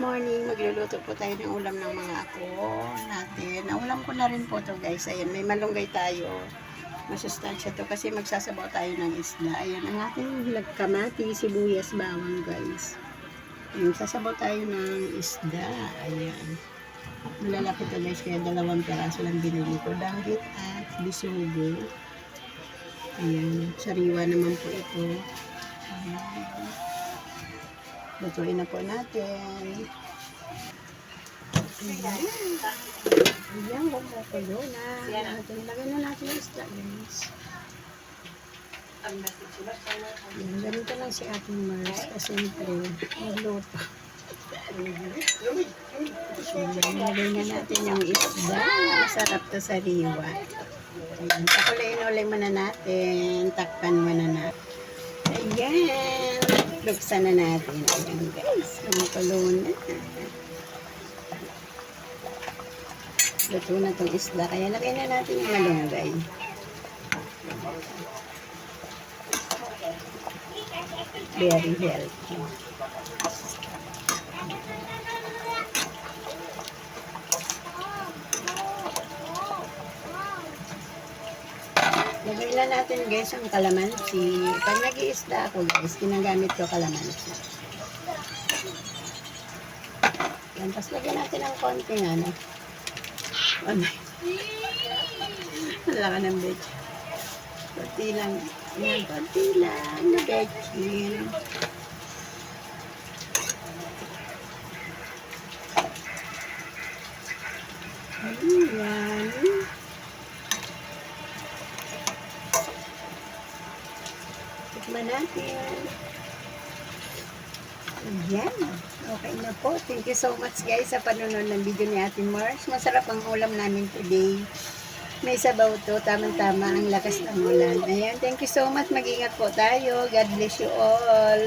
Morning, magluluto po tayo ng ulam ng mga apo natin. Naulam ko na rin po to guys. Ayan, may malunggay tayo. Masustansya to kasi magsasabaw tayo ng isda. Ayan, ang ating kamati, sibuyas, bawang guys. Ayan, sasabaw tayo ng isda. Ayan. Malalaki to guys, kaya 2 peraso lang binili ko. Danggit at bisugo. Ayan, sariwa naman po ito. Ayan. Lutuin na po natin. Ayan. Ayan, kumukulo na. Lagyan na natin yung isda, guys. Ayan, ganito lang si Ate Mars. Kasi siyempre, magluto. Lagyan na natin yung isda. Masarap to sa riwa. Ayan, pakulayin muna natin. Takpan muna natin. Ayan. Buksan na natin. Ayan guys. Kumukulo na. Luto na itong isda. Kaya lagay na natin yung malunggay. Very healthy. Lagay na natin guys ang kalamansi. Pag nag-iisda ako guys, ginagamit ko kalamansi. Yan, tapos lagyan natin ng konting ano. Wala ka ng betch. Konti lang. Yan, konti lang na betchin. Ayan. Tikman natin. Ayan. Okay na po. Thank you so much guys sa panonood ng video ni Ate Mars. Masarap ang ulam namin today. May sabaw to. Tamang-tama ang lakas ng ulan. Ayan. Thank you so much. Mag-ingat po tayo. God bless you all.